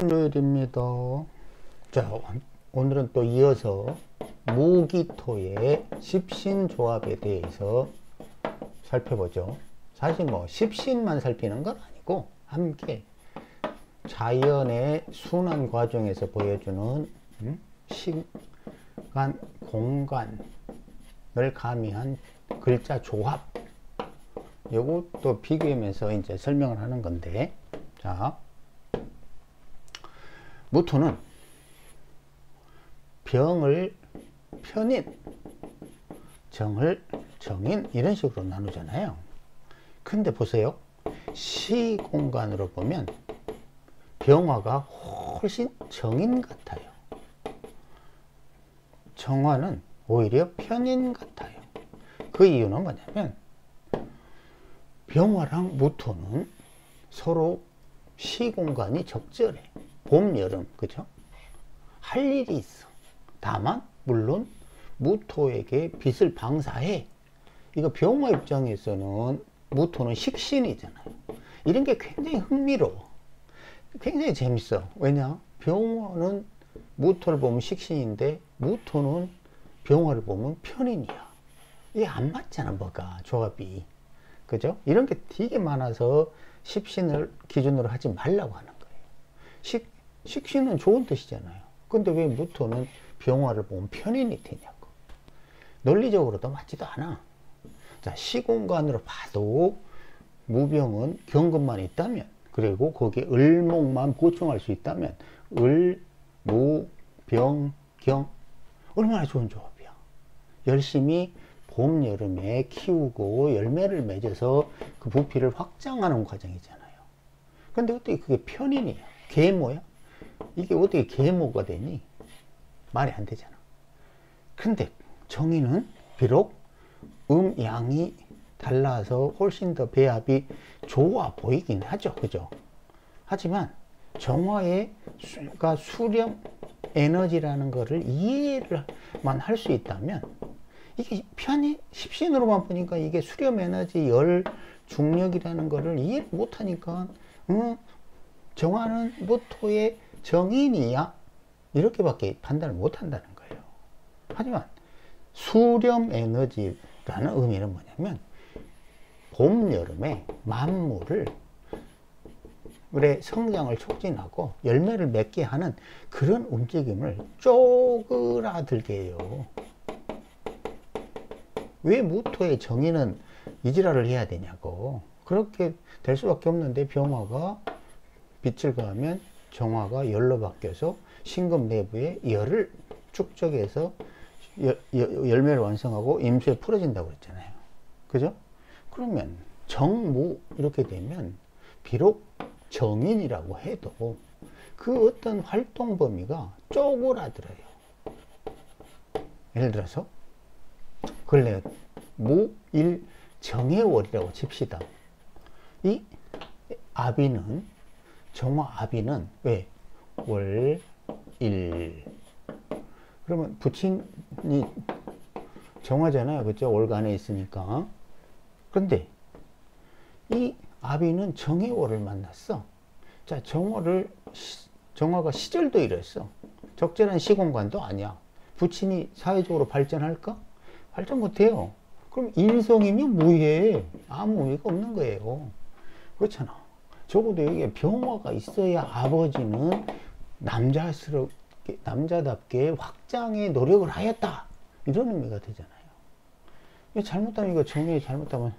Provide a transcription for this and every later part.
일요일입니다. 자, 오늘은 또 이어서 무기토의 십신조합에 대해서 살펴보죠. 사실 뭐 십신만 살피는 건 아니고 함께 자연의 순환 과정에서 보여주는 시간, 공간을 가미한 글자 조합, 요것도 비교하면서 이제 설명을 하는 건데, 자, 무토는 병을 편인, 정을 정인, 이런 식으로 나누잖아요. 근데 보세요, 시공간으로 보면 병화가 훨씬 정인 같아요. 정화는 오히려 편인 같아요. 그 이유는 뭐냐면 병화랑 무토는 서로 시공간이 적절해. 봄, 여름, 그죠? 할 일이 있어. 다만 물론 무토에게 빛을 방사해. 이거 병화 입장에서는 무토는 식신이잖아요. 이런 게 굉장히 흥미로워. 굉장히 재밌어. 왜냐? 병화는 무토를 보면 식신인데 무토는 병화를 보면 편인이야. 이게 안 맞잖아, 뭐가 조합이. 그죠? 이런 게 되게 많아서 십신을 기준으로 하지 말라고 하는 거예요. 식신은 좋은 뜻이잖아요. 근데 왜 무토는 병화를 보면 편인이 되냐고. 논리적으로도 맞지도 않아. 자, 시공간으로 봐도 무병은 경금만 있다면, 그리고 거기에 을목만 보충할 수 있다면 을, 무, 병, 경, 얼마나 좋은 조합이야. 열심히 봄, 여름에 키우고 열매를 맺어서 그 부피를 확장하는 과정이잖아요. 근데 어떻게 그게 편인이야? 계모야? 이게 어떻게 계모가 되니? 말이 안 되잖아. 근데 정인은 비록 양이 달라서 훨씬 더 배합이 좋아 보이긴 하죠. 그죠? 하지만 정화의 수렴 에너지라는 거를 이해를만 할 수 있다면, 이게 편히 십신으로만 보니까 이게 수렴 에너지, 열, 중력이라는 거를 이해를 못하니까 정화는 무토의 정인이야, 이렇게밖에 판단을 못한다는 거예요. 하지만 수렴 에너지라는 의미는 뭐냐면 봄, 여름에 만물을 성장을 촉진하고 열매를 맺게 하는 그런 움직임을 쪼그라들게 해요. 왜 무토의 정의는 이지랄을 해야 되냐고. 그렇게 될 수밖에 없는데 병화가 빛을 가하면 정화가 열로 바뀌어서 신금 내부에 열을 축적해서 열매를 완성하고 임수에 풀어진다고 그랬잖아요. 그죠? 그러면 정무 이렇게 되면 비록 정인이라고 해도 그 어떤 활동 범위가 쪼그라들어요. 예를 들어서 근래 무일 정해월이라고 칩시다. 이 아비는, 정화 아비는 왜? 월, 일. 그러면 부친이 정화잖아요. 그죠? 월간에 있으니까. 그런데 이 아비는 정해월을 만났어. 자, 정화가 시절도 이랬어. 적절한 시공간도 아니야. 부친이 사회적으로 발전할까? 발전 못해요. 그럼 인성이면 뭐해? 아무 의미가 없는 거예요. 그렇잖아. 적어도 여기에 병화가 있어야 아버지는 남자답게 확장의 노력을 하였다, 이런 의미가 되잖아요. 잘못하면, 이거 정리 잘못하면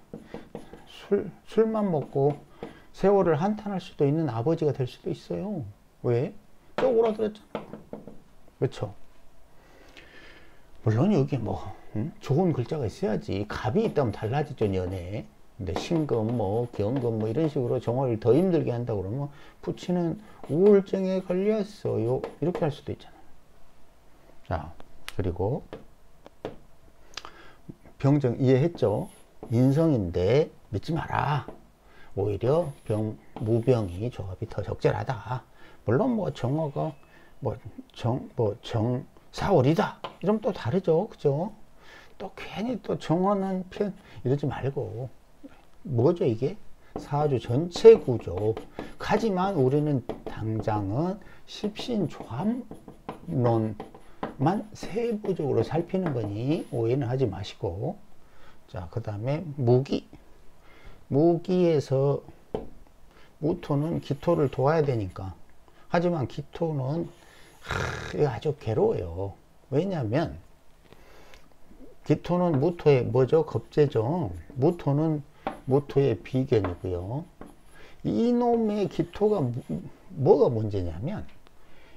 술만 먹고 세월을 한탄할 수도 있는 아버지가 될 수도 있어요. 왜? 쪼그라들었잖아. 그렇죠? 물론 여기 좋은 글자가 있어야지. 갑이 있다면 달라지죠, 연애. 근데 신금, 경금, 이런 식으로 정화를 더 힘들게 한다고 그러면 부친은 우울증에 걸렸어요, 이렇게 할 수도 있잖아요. 자, 그리고 병정 이해했죠? 인성인데 믿지 마라. 오히려 무병이 조합이 더 적절하다. 물론 정화가 정사월이다 이러면 또 다르죠. 그죠? 또 괜히 또 정화는 이러지 말고, 뭐죠 이게? 사주 전체 구조. 하지만 우리는 당장은 십신조합론만 세부적으로 살피는 거니 오해는 하지 마시고, 자, 그 다음에 무기에서 무토는 기토를 도와야 되니까. 하지만 기토는 아주 괴로워요. 왜냐하면 기토는 무토의 뭐죠? 겁재죠. 무토는 무토의 비견이고요. 이놈의 기토가 뭐가 문제냐면,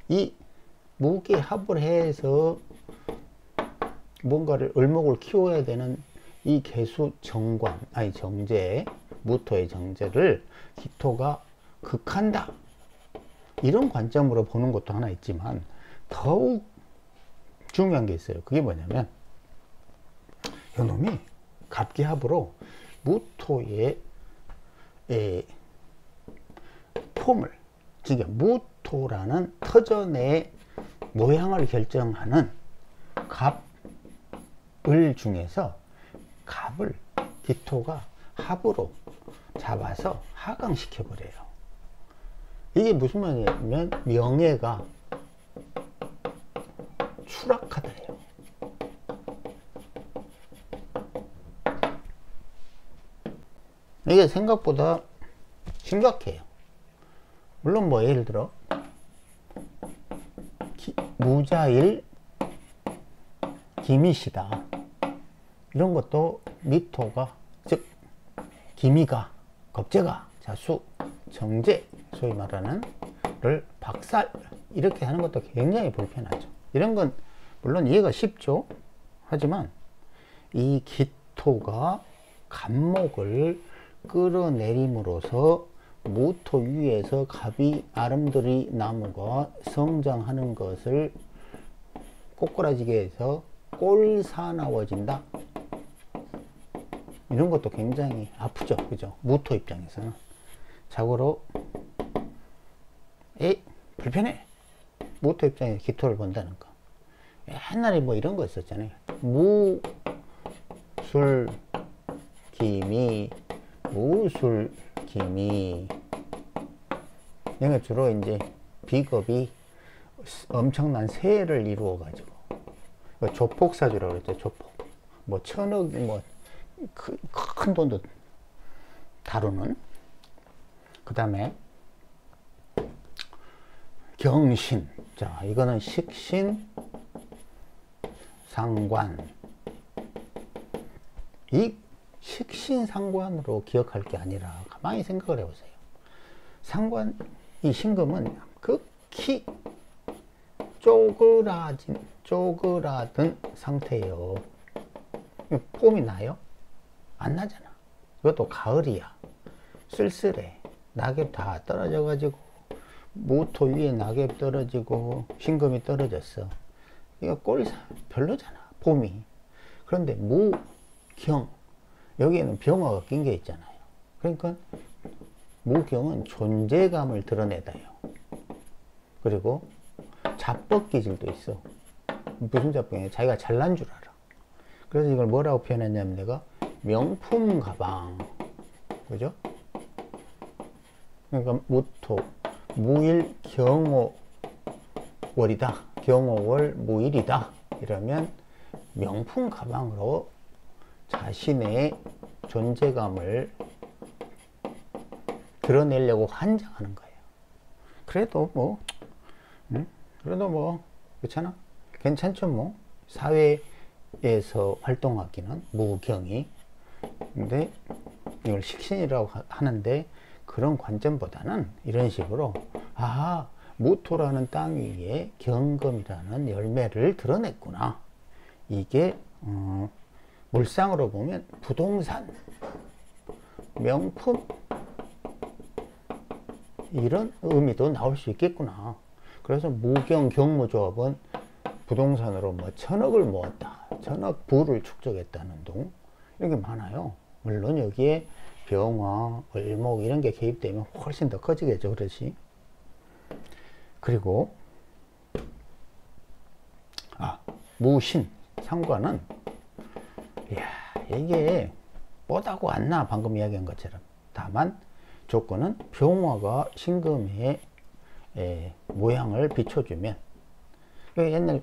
이 무기합을 해서 뭔가를 을목을 키워야 되는 이 개수 정제, 무토의 정제를 기토가 극한다, 이런 관점으로 보는 것도 하나 있지만, 더욱 중요한 게 있어요. 그게 뭐냐면, 이놈이 갑기합으로 무토의 폼을, 그러니까 무토라는 터전의 모양을 결정하는 갑을 중에서 갑을 기토가 합으로 잡아서 하강시켜 버려요. 이게 무슨 말이냐면 명예가 추락하다예요. 이게 생각보다 심각해요. 물론 뭐 예를 들어 무자일 기미시다, 이런 것도 미토가, 즉 기미가, 겁재가, 자수, 정제, 소위 말하는 를 박살, 이렇게 하는 것도 굉장히 불편하죠. 이런 건 물론 이해가 쉽죠. 하지만 이 기토가 갑목을 끌어내림으로써 무토 위에서 갑이 아름드리 나무가 성장하는 것을 꼬꾸라지게 해서 꼴사나워진다, 이런 것도 굉장히 아프죠. 그죠? 무토 입장에서는. 자고로 불편해. 무토 입장에서 기토를 본다는 거. 옛날에 뭐 이런 거 있었잖아요. 무술기미, 무술기미. 이게 주로 이제 비겁이 엄청난 세를 이루어 가지고, 조폭사주라고 그랬죠. 조폭. 뭐 천억, 뭐 큰 돈도 다루는. 그 다음에 경신. 자, 이거는 식신 상관. 이 식신 상관으로 기억할 게 아니라 가만히 생각을 해보세요. 상관, 이 신금은 극히 쪼그라든 상태예요. 폼이 나요? 안 나잖아. 이것도 가을이야. 쓸쓸해. 낙엽 다 떨어져 가지고, 무토 위에 낙엽 떨어지고 신금이 떨어졌어. 이거 꼴사 별로잖아, 폼이. 그런데 무경, 여기에는 병화가 낀 게 있잖아요. 그러니까 무경은 존재감을 드러내다요. 그리고 자뻑 기질도 있어. 무슨 자뻑이냐? 자기가 잘난 줄 알아. 그래서 이걸 뭐라고 표현했냐면, 내가 명품 가방. 그죠? 그러니까 무토, 무일 경호월이다. 경호월 무일이다. 이러면 명품 가방으로 자신의 존재감을 드러내려고 환장하는 거예요. 그래도 뭐, 그렇잖아. 괜찮죠, 뭐. 사회에서 활동하기는 무경이. 근데 이걸 식신이라고 하는데, 그런 관점보다는 이런 식으로, 무토라는 땅 위에 경금이라는 열매를 드러냈구나. 이게 물상으로 보면 부동산, 명품, 이런 의미도 나올 수 있겠구나. 그래서 무경 경무조합은 부동산으로 뭐 천억을 모았다, 천억 부를 축적했다는 등 이런 게 많아요. 물론 여기에 병화, 을목 이런 게 개입되면 훨씬 더 커지겠죠. 그렇지. 그리고 무신 상관은, 이게 뻗하고 안 나, 방금 이야기한 것처럼. 다만 조건은 병화가 신금에 모양을 비춰주면, 옛날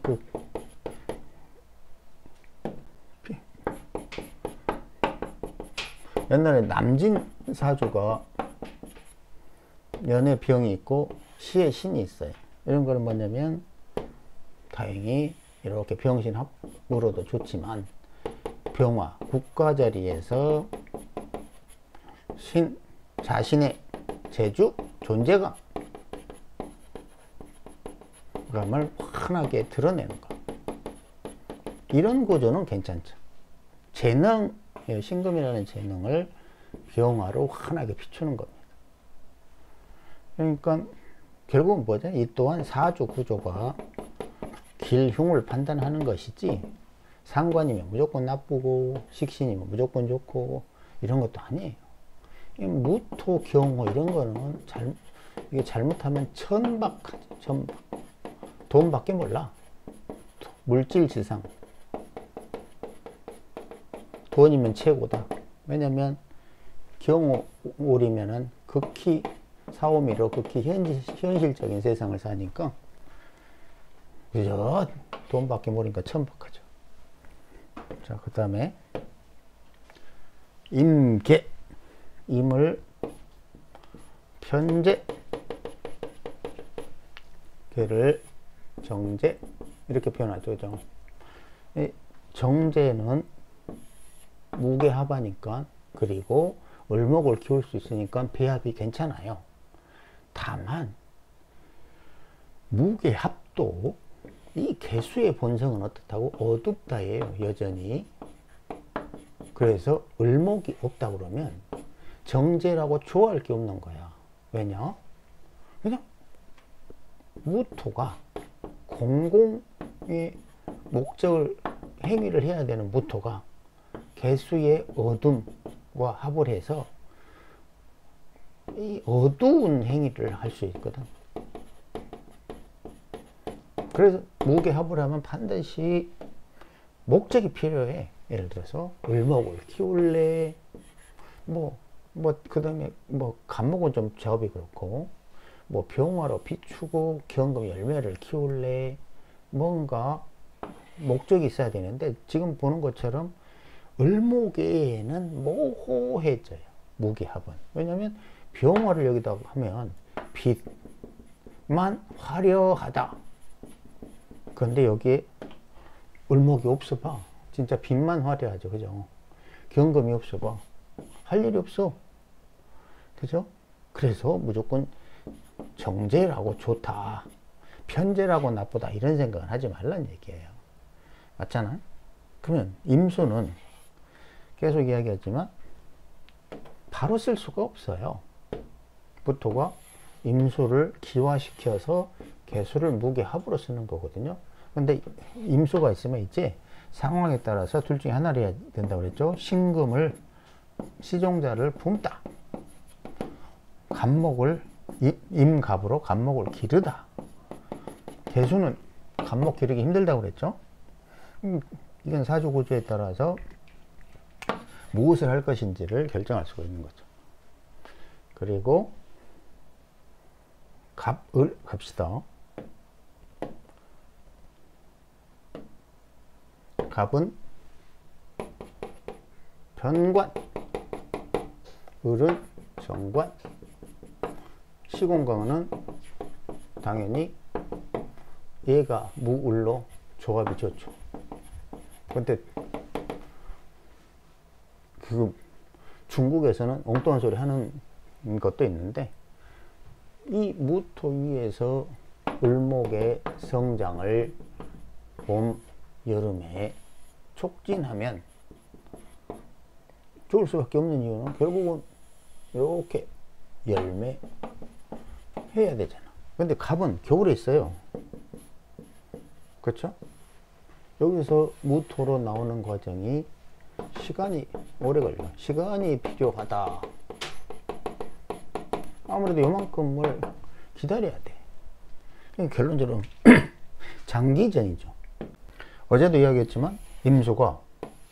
옛날에 남진 사주가 연의 병이 있고 시의 신이 있어요. 이런 거는 뭐냐면 다행히 이렇게 병신합으로도 좋지만 병화 국가 자리에서 자신의 재주 존재감을 환하게 드러내는 거, 이런 구조는 괜찮죠. 재능, 신금이라는 재능을 병화로 환하게 비추는 겁니다. 그러니까 결국은 뭐죠? 이 또한 사주 구조가 길흉을 판단하는 것이지 상관이면 무조건 나쁘고 식신이면 무조건 좋고 이런 것도 아니에요. 무토, 경호 이런 거는 이게 잘못하면 천박하죠. 천박. 돈밖에 몰라. 물질지상. 돈이면 최고다. 왜냐면 경호올이면은 극히 사오미로 극히 현실적인 세상을 사니까 그저 돈밖에 모르니까 천박하죠. 자, 그 다음에 임계. 임을 편재, 계를 정재 이렇게 표현하죠. 정재는 무게합하니까, 그리고 을목을 키울 수 있으니까 배합이 괜찮아요. 다만 무게합도 이 개수의 본성은 어떻다고? 어둡다예요, 여전히. 그래서 을목이 없다 그러면 정제라고 좋아할 게 없는 거야. 왜냐? 그냥 무토가 공공의 목적을 행위를 해야 되는 무토가 개수의 어둠과 합을 해서 이 어두운 행위를 할 수 있거든. 그래서 무게합을 하면 반드시 목적이 필요해. 예를 들어서 을목을 키울래, 그 다음에 간목은 좀 제업이 그렇고, 병화로 비추고 경금 열매를 키울래, 뭔가 목적이 있어야 되는데, 지금 보는 것처럼 을목에는 모호해져요, 무게합은. 왜냐면 병화를 여기다 하면 빛만 화려하다. 그런데 여기에 을목이 없어 봐. 진짜 빛만 화려하죠. 그죠? 경금이 없어 봐. 할 일이 없어. 그죠? 그래서 무조건 정제라고 좋다, 편제라고 나쁘다, 이런 생각은 하지 말란 얘기예요. 맞잖아? 그러면 임수는 계속 이야기했지만 바로 쓸 수가 없어요. 무토가 임수를 기화시켜서 개수를 무게합으로 쓰는 거거든요. 근데 임수가 있으면 이제 상황에 따라서 둘 중에 하나를 해야 된다고 그랬죠. 신금을, 시종자를 품다. 간목을, 임갑으로 간목을 기르다. 개수는 간목 기르기 힘들다고 그랬죠. 이건 사주 구조에 따라서 무엇을 할 것인지를 결정할 수가 있는 거죠. 그리고 갑을 갑시다. 갑은 변관, 을은 정관, 시공강은 당연히 얘가 무을로 조합이 좋죠. 근데 중국에서는 엉뚱한 소리 하는 것도 있는데, 이 무토 위에서 을목의 성장을 봄, 여름에 촉진하면 좋을 수밖에 없는 이유는 결국은 이렇게 열매 해야 되잖아. 근데 갑은 겨울에 있어요. 그렇죠? 여기서 무토로 나오는 과정이 시간이 오래 걸려. 시간이 필요하다. 아무래도 요만큼을 기다려야 돼. 결론적으로 장기전이죠. 어제도 이야기했지만 임수가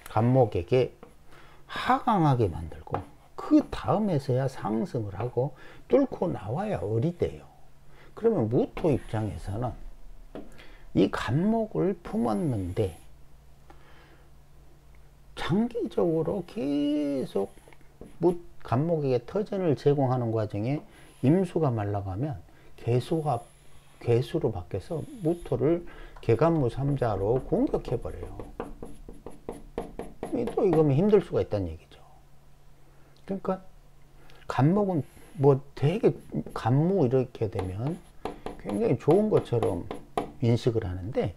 간목에게 하강하게 만들고 그 다음에서야 상승을 하고 뚫고 나와야 을이 돼요. 그러면 무토 입장에서는 이 간목을 품었는데 장기적으로 계속 간목에게 터전을 제공하는 과정에 임수가 말라가면 괴수로 바뀌어서 무토를 개간무 3자로 공격해버려요. 또 이거면 힘들 수가 있다는 얘기죠. 그러니까 간목은 뭐 되게 간무 이렇게 되면 굉장히 좋은 것처럼 인식을 하는데,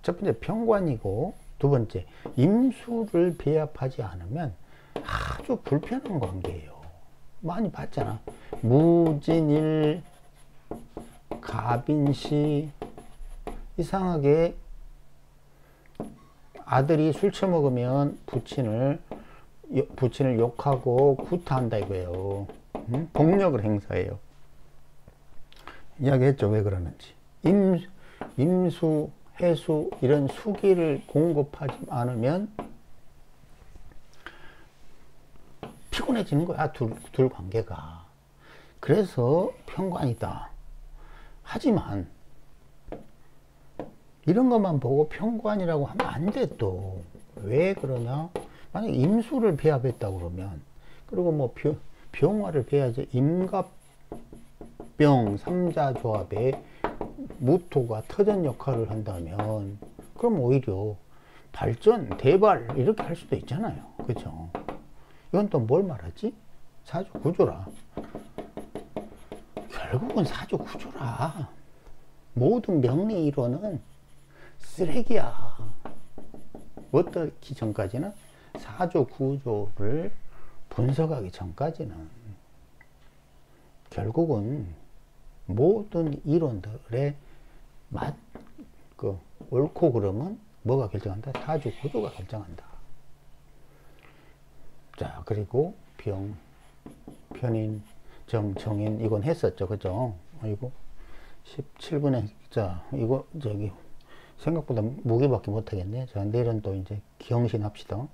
첫 번째 평관이고 두 번째 임수를 배합하지 않으면 아주 불편한 관계예요. 많이 봤잖아. 무진일 갑인시, 이상하게 아들이 술 처먹으면 부친을 욕하고 구타한다 이거예요. 폭력을 행사해요. 이야기했죠, 왜 그러는지. 임수, 해수 이런 수기를 공급하지 않으면 피곤해지는 거야, 둘 관계가. 그래서 평관이다. 하지만 이런 것만 보고 평관이라고 하면 안 돼. 또 왜 그러냐, 만약 임수를 배합했다 그러면, 그리고 뭐 병화를 배야지, 임갑병 3자 조합에 무토가 터전 역할을 한다면, 그럼 오히려 발전, 대발 이렇게 할 수도 있잖아요. 그죠? 이건 또 뭘 말하지? 사주 구조라. 결국은 사주 구조라. 모든 명리 이론은 쓰레기야. 어떻기 전까지는, 사주 구조를 분석하기 전까지는 결국은 모든 이론들의 옳고 그름은 뭐가 결정한다? 사주 구조가 결정한다. 자, 그리고 편인, 정인, 이건 했었죠. 그죠? 이거 17분에, 자, 이거 생각보다 무게밖에 못하겠네. 자, 내일은 또 이제 기영신 합시다.